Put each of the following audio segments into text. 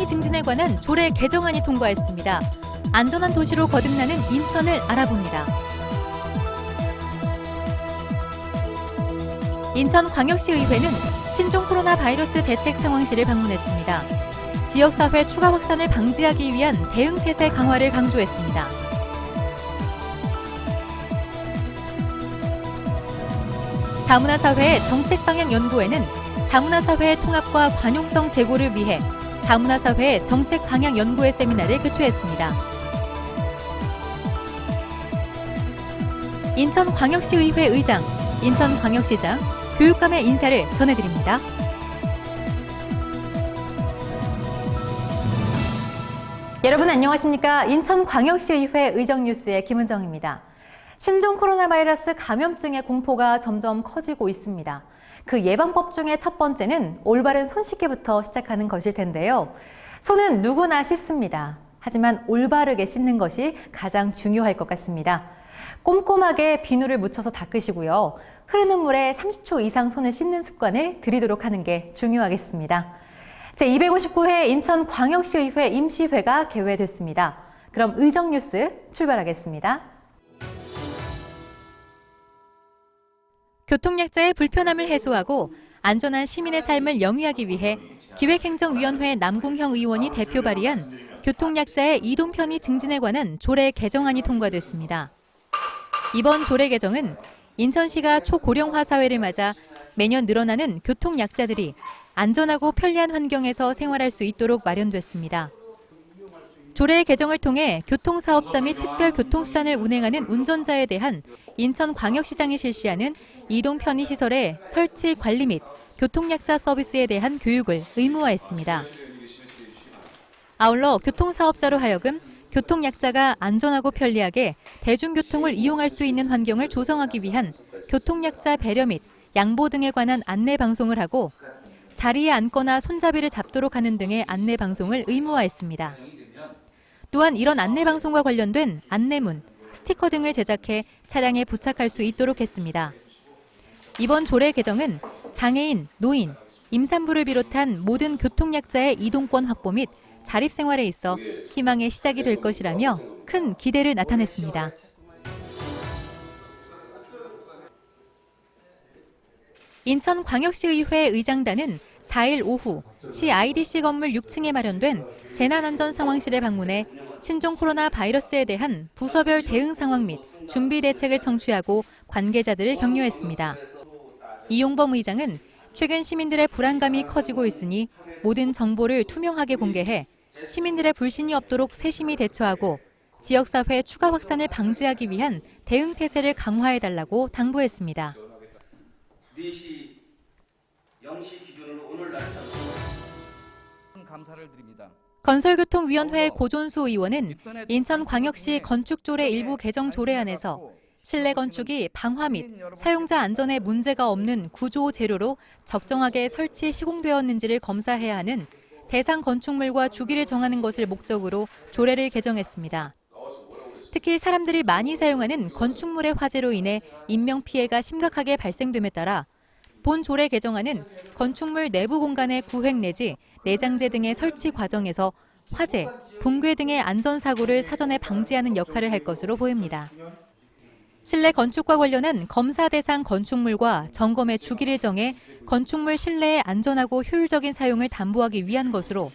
이동편의 증진에 관한 조례 개정안이 통과했습니다. 안전한 도시로 거듭나는 인천을 알아봅니다. 인천광역시의회는 신종 코로나 바이러스 대책 상황실을 방문했습니다. 지역사회 추가 확산을 방지하기 위한 대응 태세 강화를 강조했습니다. 다문화사회 정책방향연구회는 다문화사회의 통합과 관용성 제고를 위해 다문화사회 정책방향연구회 세미나를 개최했습니다. 인천광역시의회 의장, 인천광역시장, 교육감의 인사를 전해드립니다. 여러분 안녕하십니까? 인천광역시의회 의정뉴스의 김은정입니다. 신종 코로나 바이러스 감염증의 공포가 점점 커지고 있습니다. 그 예방법 중에 첫 번째는 올바른 손 씻기부터 시작하는 것일 텐데요. 손은 누구나 씻습니다. 하지만 올바르게 씻는 것이 가장 중요할 것 같습니다. 꼼꼼하게 비누를 묻혀서 닦으시고요. 흐르는 물에 30초 이상 손을 씻는 습관을 들이도록 하는 게 중요하겠습니다. 제259회 인천광역시의회 임시회가 개회됐습니다. 그럼 의정뉴스 출발하겠습니다. 교통약자의 불편함을 해소하고 안전한 시민의 삶을 영위하기 위해 기획행정위원회 남궁형 의원이 대표 발의한 교통약자의 이동편의 증진에 관한 조례 개정안이 통과됐습니다. 이번 조례 개정은 인천시가 초고령화 사회를 맞아 매년 늘어나는 교통약자들이 안전하고 편리한 환경에서 생활할 수 있도록 마련됐습니다. 조례 개정을 통해 교통사업자 및 특별교통수단을 운행하는 운전자에 대한 인천광역시장이 실시하는 이동편의시설의 설치 관리 및 교통약자 서비스에 대한 교육을 의무화했습니다. 아울러 교통사업자로 하여금 교통약자가 안전하고 편리하게 대중교통을 이용할 수 있는 환경을 조성하기 위한 교통약자 배려 및 양보 등에 관한 안내 방송을 하고 자리에 앉거나 손잡이를 잡도록 하는 등의 안내 방송을 의무화했습니다. 또한 이런 안내 방송과 관련된 안내문, 스티커 등을 제작해 차량에 부착할 수 있도록 했습니다. 이번 조례 개정은 장애인, 노인, 임산부를 비롯한 모든 교통약자의 이동권 확보 및 자립생활에 있어 희망의 시작이 될 것이라며 큰 기대를 나타냈습니다. 인천광역시의회 의장단은 4일 오후 시 IDC 건물 6층에 마련된 재난안전상황실에 방문해 신종 코로나 바이러스에 대한 부서별 대응 상황 및 준비 대책을 청취하고 관계자들을 격려했습니다. 이용범 의장은 최근 시민들의 불안감이 커지고 있으니 모든 정보를 투명하게 공개해 시민들의 불신이 없도록 세심히 대처하고 지역사회 추가 확산을 방지하기 위한 대응 태세를 강화해달라고 당부했습니다. 4시 0시 기준으로 오늘 날짜 감사를 드립니다. 건설교통위원회 고존수 의원은 인천광역시 건축조례 일부 개정 조례안에서 실내 건축이 방화 및 사용자 안전에 문제가 없는 구조 재료로 적정하게 설치 시공되었는지를 검사해야 하는 대상 건축물과 주기를 정하는 것을 목적으로 조례를 개정했습니다. 특히 사람들이 많이 사용하는 건축물의 화재로 인해 인명피해가 심각하게 발생됨에 따라 본 조례 개정안은 건축물 내부 공간의 구획 내지 내장재 등의 설치 과정에서 화재, 붕괴 등의 안전사고를 사전에 방지하는 역할을 할 것으로 보입니다. 실내 건축과 관련한 검사 대상 건축물과 점검의 주기를 정해 건축물 실내의 안전하고 효율적인 사용을 담보하기 위한 것으로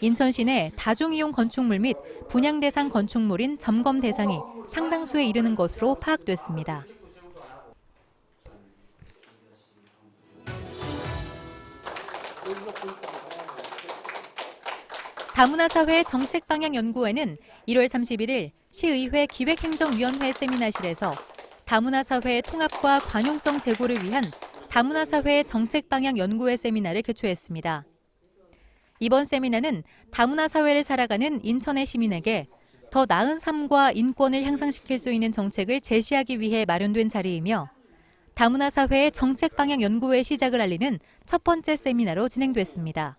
인천시 내 다중이용 건축물 및 분양 대상 건축물인 점검 대상이 상당수에 이르는 것으로 파악됐습니다. 다문화사회 정책방향연구회는 1월 31일 시의회 기획행정위원회 세미나실에서 다문화사회의 통합과 관용성 제고를 위한 다문화사회 정책방향연구회 세미나를 개최했습니다. 이번 세미나는 다문화사회를 살아가는 인천의 시민에게 더 나은 삶과 인권을 향상시킬 수 있는 정책을 제시하기 위해 마련된 자리이며 다문화사회의 정책방향연구회 시작을 알리는 첫 번째 세미나로 진행됐습니다.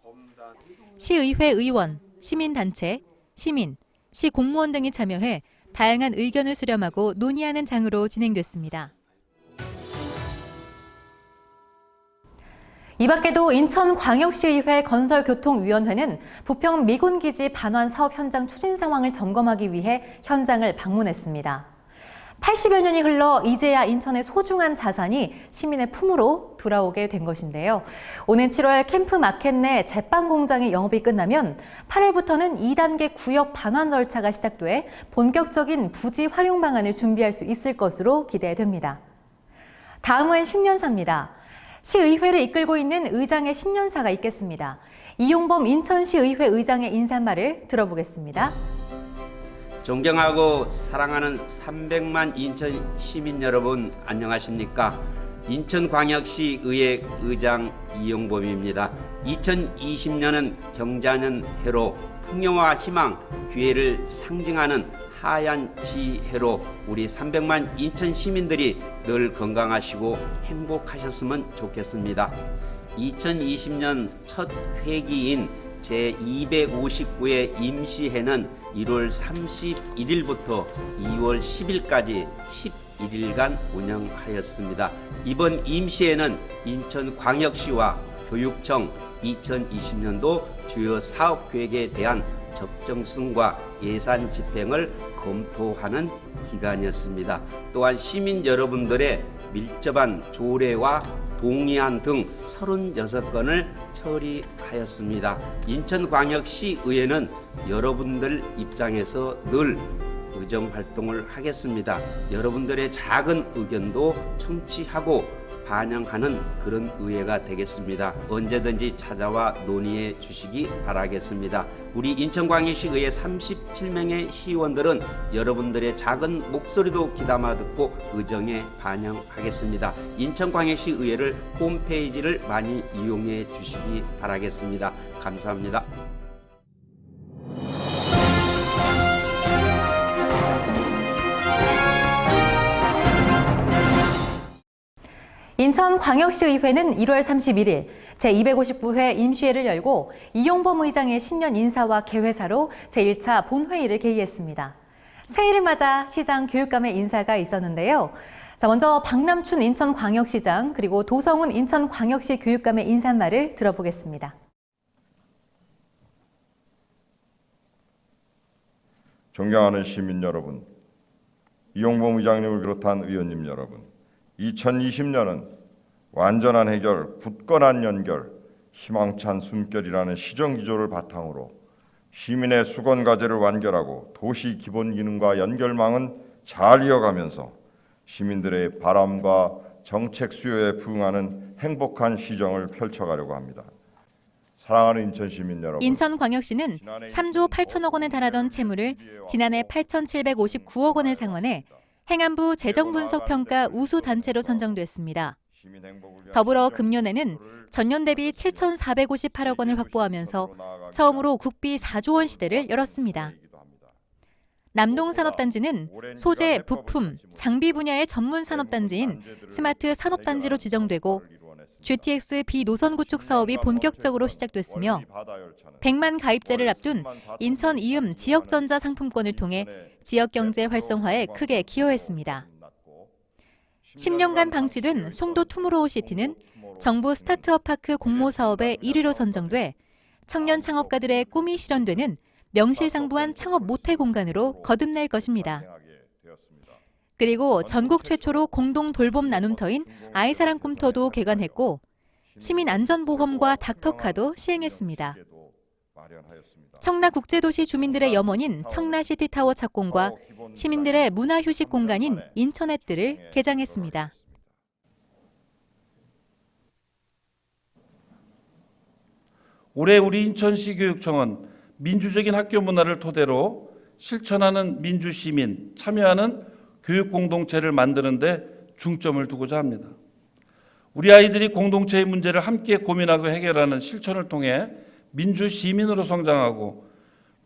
시의회 의원, 시민단체, 시민, 시 공무원 등이 참여해 다양한 의견을 수렴하고 논의하는 장으로 진행됐습니다. 이 밖에도 인천광역시의회 건설교통위원회는 부평 미군기지 반환 사업 현장 추진 상황을 점검하기 위해 현장을 방문했습니다. 80여 년이 흘러 이제야 인천의 소중한 자산이 시민의 품으로 돌아오게 된 것인데요. 오는 7월 캠프 마켓 내 제빵 공장의 영업이 끝나면 8월부터는 2단계 구역 반환 절차가 시작돼 본격적인 부지 활용 방안을 준비할 수 있을 것으로 기대됩니다. 다음은 신년사입니다. 시의회를 이끌고 있는 의장의 신년사가 있겠습니다. 이용범 인천시의회 의장의 인사말을 들어보겠습니다. 존경하고 사랑하는 300만 인천 시민 여러분 안녕하십니까? 인천광역시 의회 의장 이용범입니다. 2020년은 경자년 해로 풍요와 희망, 기회를 상징하는 하얀 지해로 우리 300만 인천 시민들이 늘 건강하시고 행복하셨으면 좋겠습니다. 2020년 첫 회기인 제259회 임시회는 1월 31일부터 2월 10일까지 11일간 운영하였습니다. 이번 임시회는 인천광역시와 교육청 2020년도 주요 사업 계획에 대한 적정성과 예산 집행을 검토하는 기간이었습니다. 또한 시민 여러분들의 밀접한 조례와 동의안 등 36건을 처리하였습니다. 인천광역시의회는 여러분들 입장에서 늘 의정활동을 하겠습니다. 여러분들의 작은 의견도 청취하고 반영하는 그런 의회가 되겠습니다. 언제든지 찾아와 논의해 주시기 바라겠습니다. 우리 인천광역시 의회 37명의 시의원들은 여러분들의 작은 목소리도 귀담아 듣고 의정에 반영하겠습니다. 인천광역시 의회를 홈페이지를 많이 이용해 주시기 바라겠습니다. 감사합니다. 인천광역시의회는 1월 31일 제259회 임시회를 열고 이용범 의장의 신년 인사와 개회사로 제1차 본회의를 개의했습니다. 새해를 맞아 시장 교육감의 인사가 있었는데요. 먼저 박남춘 인천광역시장 그리고 도성훈 인천광역시 교육감의 인사말을 들어보겠습니다. 존경하는 시민 여러분, 이용범 의장님을 비롯한 의원님 여러분, 2020년은 완전한 해결, 굳건한 연결, 희망찬 숨결이라는 시정기조를 바탕으로 시민의 수건과제를 완결하고 도시 기본 기능과 연결망은 잘 이어가면서 시민들의 바람과 정책 수요에 부응하는 행복한 시정을 펼쳐가려고 합니다. 사랑하는 인천 시민 여러분. 인천광역시는 3조 8천억 원에 달하던 채무를 지난해 8,759억 원을 상환해 행안부 재정분석평가 우수단체로 선정됐습니다. 더불어 금년에는 전년 대비 7,458억 원을 확보하면서 처음으로 국비 4조 원 시대를 열었습니다. 남동산업단지는 소재, 부품, 장비 분야의 전문 산업단지인 스마트 산업단지로 지정되고 GTX 비노선 구축 사업이 본격적으로 시작됐으며 100만 가입자를 앞둔 인천 이음 지역전자 상품권을 통해 지역경제 활성화에 크게 기여했습니다. 10년간 방치된 송도 투모로우시티는 정부 스타트업 파크 공모 사업의 1위로 선정돼 청년 창업가들의 꿈이 실현되는 명실상부한 창업 모태 공간으로 거듭날 것입니다. 그리고 전국 최초로 공동 돌봄 나눔터인 아이사랑 꿈터도 개관했고 시민안전보험과 닥터카도 시행했습니다. 청라국제도시 주민들의 염원인 청라시티타워 착공과 시민들의 문화휴식 공간인 인천햇들을 개장했습니다. 올해 우리 인천시 교육청은 민주적인 학교 문화를 토대로 실천하는 민주시민, 참여하는 교육 공동체를 만드는 데 중점을 두고자 합니다. 우리 아이들이 공동체의 문제를 함께 고민하고 해결하는 실천을 통해 민주시민으로 성장하고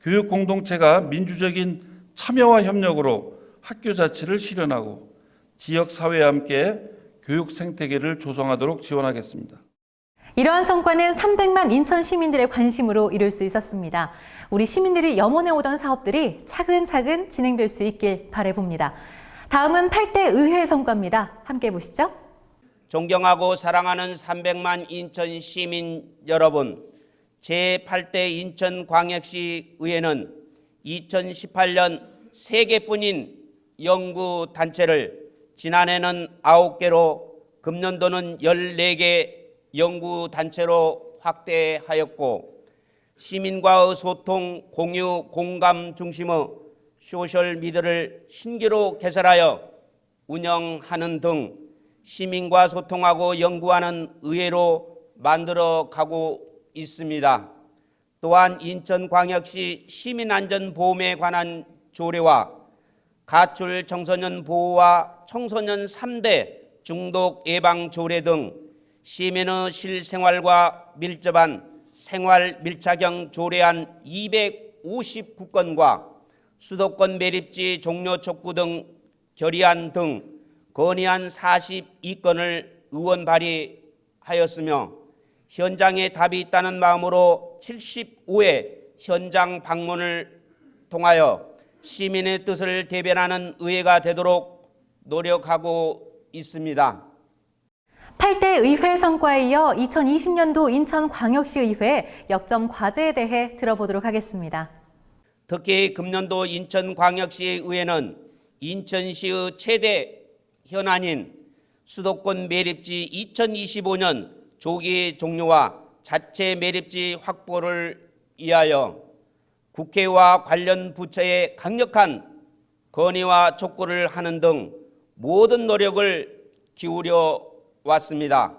교육 공동체가 민주적인 참여와 협력으로 학교 자치를 실현하고 지역사회와 함께 교육 생태계를 조성하도록 지원하겠습니다. 이러한 성과는 300만 인천 시민들의 관심으로 이룰 수 있었습니다. 우리 시민들이 염원해오던 사업들이 차근차근 진행될 수 있길 바라봅니다. 다음은 8대 의회 성과입니다. 함께 보시죠. 존경하고 사랑하는 300만 인천 시민 여러분, 제8대 인천광역시의회는 2018년 3개뿐인 연구단체를 지난해는 9개로 금년도는 14개 연구단체로 확대하였고, 시민과의 소통, 공유, 공감 중심의 소셜미디어를 신규로 개설하여 운영하는 등 시민과 소통하고 연구하는 의회로 만들어가고 있습니다. 또한 인천광역시 시민안전보험에 관한 조례와 가출 청소년 보호와 청소년 3대 중독 예방 조례 등 시민의 실생활과 밀접한 생활 밀착형 조례안 259건과 수도권 매립지 종료 촉구 등 결의안 등 건의안 42건을 의원 발의하였으며, 현장에 답이 있다는 마음으로 75회 현장 방문을 통하여 시민의 뜻을 대변하는 의회가 되도록 노력하고 있습니다. 8대 의회 성과에 이어 2020년도 인천광역시의회 역점 과제에 대해 들어보도록 하겠습니다. 특히 금년도 인천광역시의회는 인천시의 최대 현안인 수도권 매립지 2025년 조기 종료와 자체 매립지 확보를 위하여 국회와 관련 부처에 강력한 건의와 촉구를 하는 등 모든 노력을 기울여 왔습니다.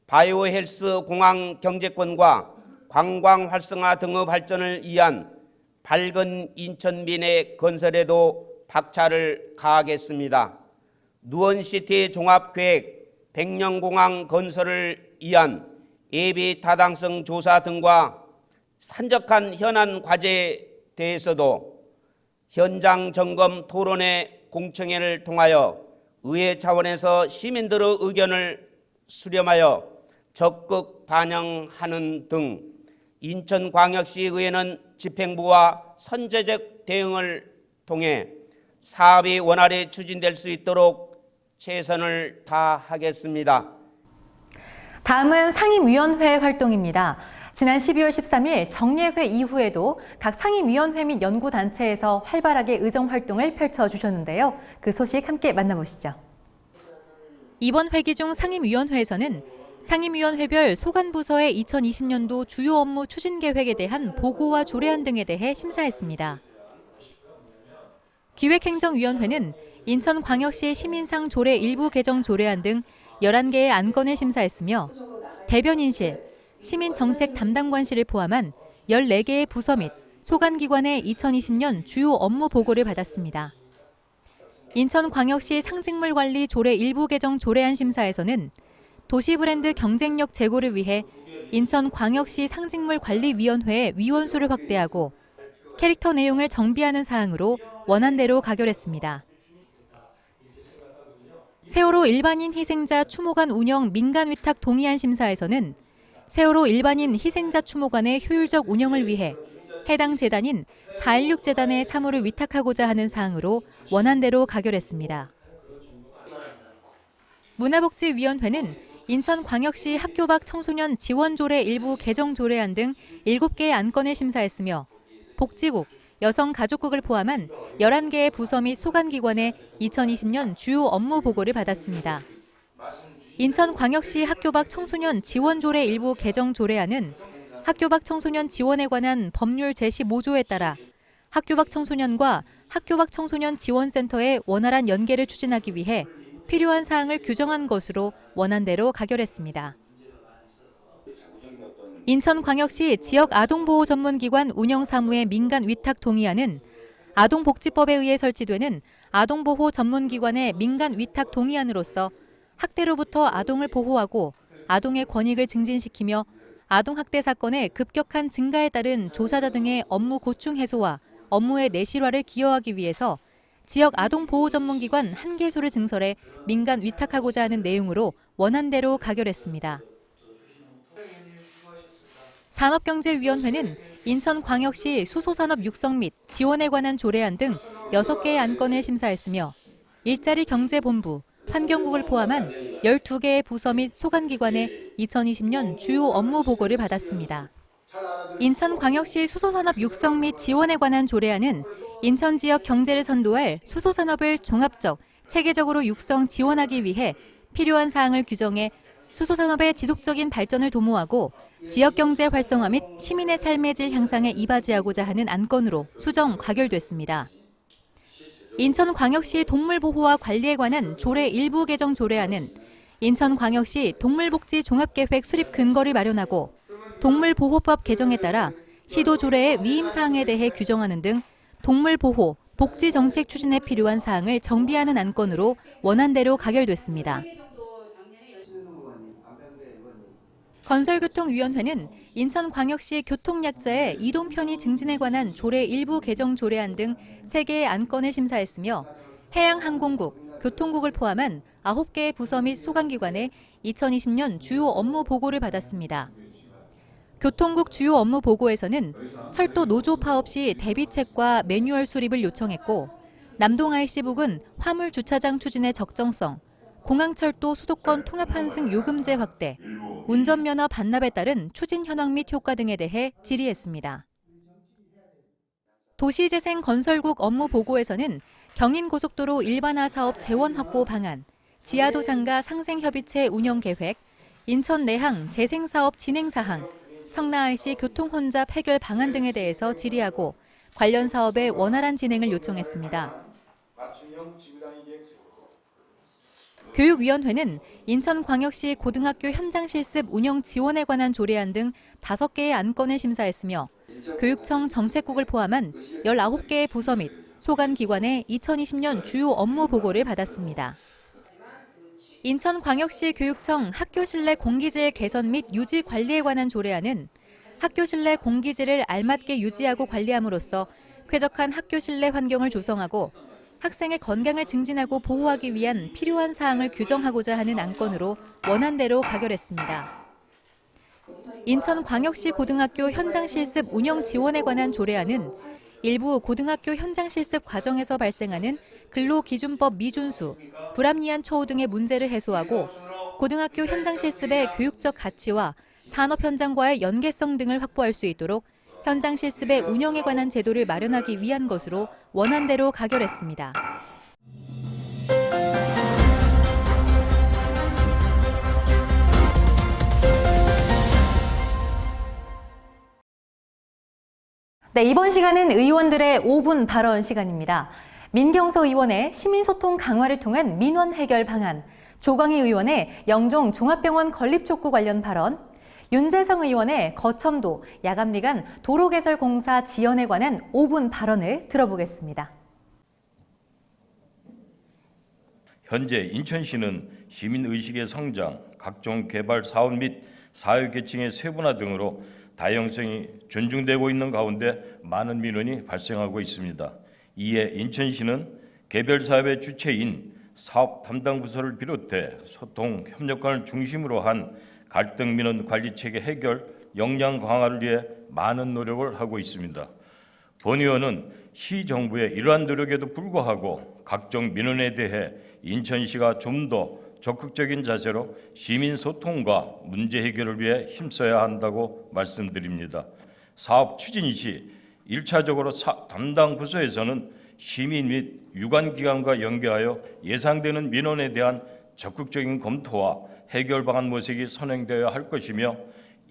바이오 헬스 공항 경제권과 관광 활성화 등의 발전을 위한 밝은 인천민의 건설에도 박차를 가하겠습니다. 누원시티 종합계획, 백령공항 건설을 위한 예비 타당성 조사 등과 산적한 현안 과제에 대해서도 현장 점검 토론회 공청회를 통하여 의회 차원에서 시민들의 의견을 수렴하여 적극 반영하는 등 인천광역시의회는 집행부와 선제적 대응을 통해 사업이 원활히 추진될 수 있도록 최선을 다하겠습니다. 다음은 상임위원회 활동입니다. 지난 12월 13일 정례회 이후에도 각 상임위원회 및 연구단체에서 활발하게 의정활동을 펼쳐주셨는데요. 그 소식 함께 만나보시죠. 이번 회기 중 상임위원회에서는 상임위원회별 소관부서의 2020년도 주요 업무 추진 계획에 대한 보고와 조례안 등에 대해 심사했습니다. 기획행정위원회는 인천광역시 시민상 조례 일부 개정 조례안 등 11개의 안건을 심사했으며, 대변인실, 시민정책 담당관실을 포함한 14개의 부서 및 소관기관의 2020년 주요 업무 보고를 받았습니다. 인천광역시 상징물관리 조례 일부 개정 조례안 심사에서는 도시브랜드 경쟁력 제고를 위해 인천광역시 상징물관리위원회의 위원수를 확대하고 캐릭터 내용을 정비하는 사항으로 원안대로 가결했습니다. 세월호 일반인 희생자 추모관 운영 민간 위탁 동의안 심사에서는 세월호 일반인 희생자 추모관의 효율적 운영을 위해 해당 재단인 4.16 재단의 사무를 위탁하고자 하는 사항으로 원안대로 가결했습니다. 문화복지위원회는 인천광역시 학교 밖 청소년 지원 조례 일부 개정 조례안 등 7개의 안건을 심사했으며, 복지국, 여성가족국을 포함한 11개의 부서 및 소관기관의 2020년 주요 업무 보고를 받았습니다. 인천광역시 학교 밖 청소년 지원 조례 일부 개정 조례안은 학교 밖 청소년 지원에 관한 법률 제15조에 따라 학교 밖 청소년과 학교 밖 청소년 지원센터의 원활한 연계를 추진하기 위해 필요한 사항을 규정한 것으로 원안대로 가결했습니다. 인천광역시 지역아동보호전문기관 운영사무의 민간 위탁 동의안은 아동복지법에 의해 설치되는 아동보호 전문기관의 민간 위탁 동의안으로서 학대로부터 아동을 보호하고 아동의 권익을 증진시키며 아동학대 사건의 급격한 증가에 따른 조사자 등의 업무 고충 해소와 업무의 내실화를 기여하기 위해서 지역 아동보호전문기관 1개소를 증설해 민간 위탁하고자 하는 내용으로 원안대로 가결했습니다. 산업경제위원회는 인천광역시 수소산업 육성 및 지원에 관한 조례안 등 6개의 안건을 심사했으며, 일자리경제본부, 환경국을 포함한 12개의 부서 및 소관기관의 2020년 주요 업무 보고를 받았습니다. 인천광역시 수소산업 육성 및 지원에 관한 조례안은 인천 지역 경제를 선도할 수소산업을 종합적, 체계적으로 육성 지원하기 위해 필요한 사항을 규정해 수소산업의 지속적인 발전을 도모하고 지역 경제 활성화 및 시민의 삶의 질 향상에 이바지하고자 하는 안건으로 수정 가결됐습니다. 인천광역시 동물보호와 관리에 관한 조례 일부 개정 조례안은 인천광역시 동물복지 종합계획 수립 근거를 마련하고 동물보호법 개정에 따라 시도 조례의 위임 사항에 대해 규정하는 등 동물보호, 복지 정책 추진에 필요한 사항을 정비하는 안건으로 원안대로 가결됐습니다. 건설교통위원회는 인천광역시 교통약자의 이동 편의 증진에 관한 조례 일부 개정 조례안 등 3개의 안건을 심사했으며 해양항공국, 교통국을 포함한 9개의 부서 및 소관기관의 2020년 주요 업무 보고를 받았습니다. 교통국 주요 업무 보고에서는 철도 노조 파업 시 대비책과 매뉴얼 수립을 요청했고 남동 IC북은 화물 주차장 추진의 적정성, 공항철도 수도권 통합 환승 요금제 확대, 운전면허 반납에 따른 추진 현황 및 효과 등에 대해 질의했습니다. 도시재생 건설국 업무 보고에서는 경인고속도로 일반화 사업 재원 확보 방안, 지하도상가 상생협의체 운영 계획, 인천 내항 재생사업 진행 사항, 청라IC 교통 혼잡 해결 방안 등에 대해서 질의하고 관련 사업의 원활한 진행을 요청했습니다. 교육위원회는 인천광역시 고등학교 현장 실습 운영 지원에 관한 조례안 등 5개의 안건을 심사했으며 교육청 정책국을 포함한 19개의 부서 및 소관기관의 2020년 주요 업무 보고를 받았습니다. 인천광역시 교육청 학교 실내 공기질 개선 및 유지 관리에 관한 조례안은 학교 실내 공기질을 알맞게 유지하고 관리함으로써 쾌적한 학교 실내 환경을 조성하고 학생의 건강을 증진하고 보호하기 위한 필요한 사항을 규정하고자 하는 안건으로 원안대로 가결했습니다. 인천광역시 고등학교 현장 실습 운영 지원에 관한 조례안은 일부 고등학교 현장 실습 과정에서 발생하는 근로기준법 미준수, 불합리한 처우 등의 문제를 해소하고 고등학교 현장 실습의 교육적 가치와 산업 현장과의 연계성 등을 확보할 수 있도록 현장 실습의 운영에 관한 제도를 마련하기 위한 것으로 원안대로 가결했습니다. 네, 이번 시간은 의원들의 5분 발언 시간입니다. 민경서 의원의 시민소통 강화를 통한 민원 해결 방안, 조광희 의원의 영종 종합병원 건립 촉구 관련 발언, 윤재성 의원의 거첨도 야간미간 도로개설공사 지연에 관한 5분 발언을 들어보겠습니다. 현재 인천시는 시민의식의 성장, 각종 개발 사업 및 사회계층의 세분화 등으로 다양성이 존중되고 있는 가운데 많은 민원이 발생하고 있습니다. 이에 인천시는 개별 사업의 주체인 사업 담당 부서를 비롯해 소통 협력관을 중심으로 한 갈등 민원 관리 체계 해결 역량 강화를 위해 많은 노력을 하고 있습니다. 본 의원은 시 정부의 이러한 노력에도 불구하고 각종 민원에 대해 인천시가 좀 더 적극적인 자세로 시민 소통과 문제 해결을 위해 힘써야 한다고 말씀드립니다. 사업 추진 시 1차적으로 담당 부서에서는 시민 및 유관기관과 연계하여 예상되는 민원에 대한 적극적인 검토와 해결 방안 모색이 선행되어야 할 것이며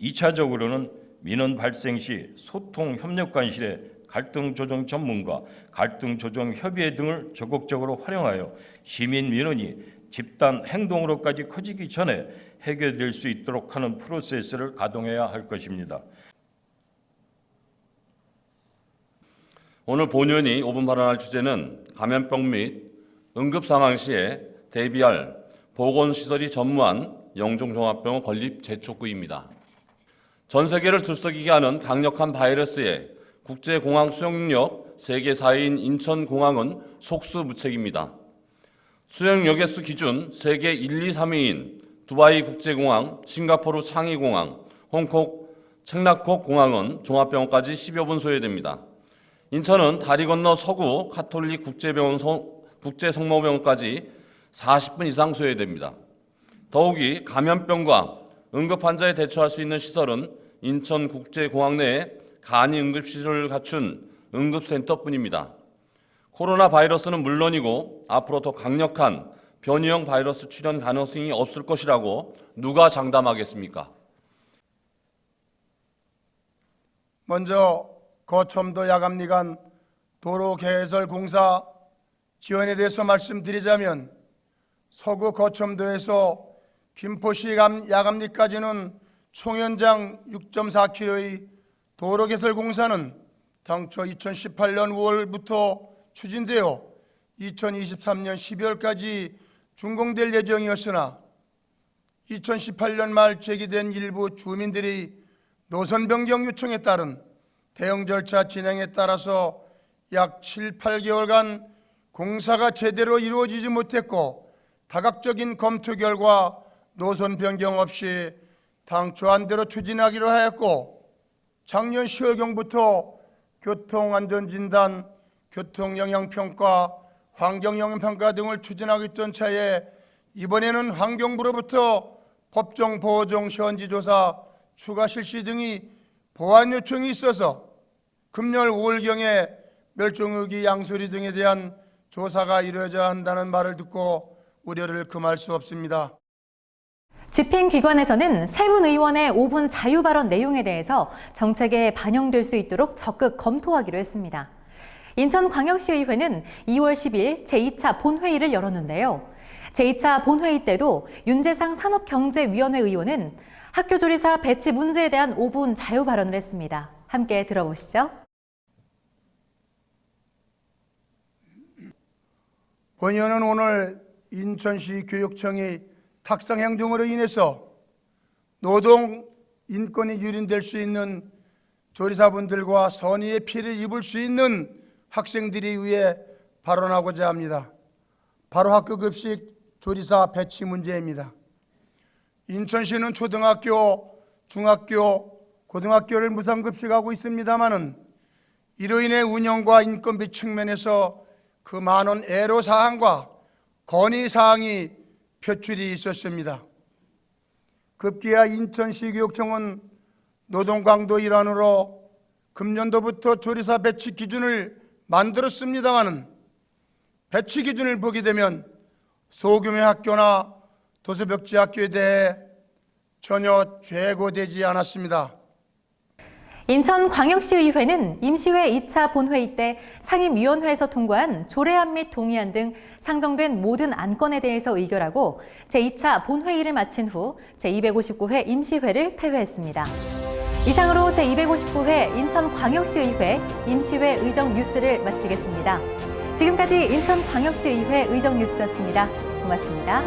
2차적으로는 민원 발생 시 소통 협력관실의 갈등 조정 전문가, 갈등 조정 협의회 등을 적극적으로 활용하여 시민 민원이 집단 행동으로까지 커지기 전에 해결될 수 있도록 하는 프로세스를 가동해야 할 것입니다. 오늘 본의원이 5분 발언할 주제는 감염병 및 응급 상황 시에 대비할 보건시설이 전무한 영종종합병원 건립 재촉구입니다. 전 세계를 들썩이게 하는 강력한 바이러스에 국제공항 수용력 세계 4위인 인천공항은 속수무책입니다. 수용여 개수 기준 세계 1, 2, 3위인 두바이 국제공항, 싱가포르 창의공항, 홍콩 첵라콕 공항은 종합병원까지 10여 분 소요됩니다. 인천은 다리 건너 서구 카톨릭 국제성모병원까지 40분 이상 소요됩니다. 더욱이 감염병과 응급환자에 대처할 수 있는 시설은 인천국제공항 내에 간이 응급시설을 갖춘 응급센터뿐입니다. 코로나 바이러스는 물론이고 앞으로 더 강력한 변이형 바이러스 출현 가능성이 없을 것이라고 누가 장담하겠습니까? 먼저 거첨도 야감리간 도로 개설 공사 지원에 대해서 말씀드리자면 서구 거첨도에서 김포시 야감리까지는 총연장 6.4km의 도로 개설 공사는 당초 2018년 5월부터 추진되어 2023년 12월까지 준공될 예정이었으나 2018년 말 제기된 일부 주민들의 노선 변경 요청에 따른 대응 절차 진행에 따라서 약 7, 8개월간 공사가 제대로 이루어지지 못했고 다각적인 검토 결과 노선 변경 없이 당초 안대로 추진하기로 하였고 작년 10월경부터 교통안전진단, 교통영향평가, 환경영향평가 등을 추진하고 있던 차에 이번에는 환경부로부터 법정 보호종 현지조사 추가 실시 등이 보완 요청이 있어서 금년 5월경에 멸종위기 양소리 등에 대한 조사가 이루어져야 한다는 말을 듣고 우려를 금할 수 없습니다. 집행기관에서는 세 분 의원의 5분 자유 발언 내용에 대해서 정책에 반영될 수 있도록 적극 검토하기로 했습니다. 인천광역시의회는 2월 10일 제2차 본회의를 열었는데요. 제2차 본회의 때도 윤재상 산업경제위원회 의원은 학교조리사 배치 문제에 대한 5분 자유 발언을 했습니다. 함께 들어보시죠. 본 의원은 오늘 인천시 교육청이 탁상 행정으로 인해서 노동 인권이 유린될 수 있는 조리사분들과 선의의 피해를 입을 수 있는 학생들이 위해 발언하고자 합니다. 바로 학교급식 조리사 배치 문제입니다. 인천시는 초등학교, 중학교, 고등학교를 무상급식하고 있습니다마는 이로 인해 운영과 인건비 측면에서 그 많은 애로사항과 건의사항이 표출이 있었습니다. 급기야 인천시 교육청은 노동강도 일환으로 금년도부터 조리사 배치 기준을 만들었습니다마는 배치 기준을 보게 되면 소규모 학교나 도서벽지 학교에 대해 전혀 제고되지 않았습니다. 인천광역시의회는 임시회 2차 본회의 때 상임위원회에서 통과한 조례안 및 동의안 등 상정된 모든 안건에 대해서 의결하고 제2차 본회의를 마친 후 제259회 임시회를 폐회했습니다. 이상으로 제259회 인천광역시의회 임시회 의정 뉴스를 마치겠습니다. 지금까지 인천광역시의회 의정 뉴스였습니다. 고맙습니다.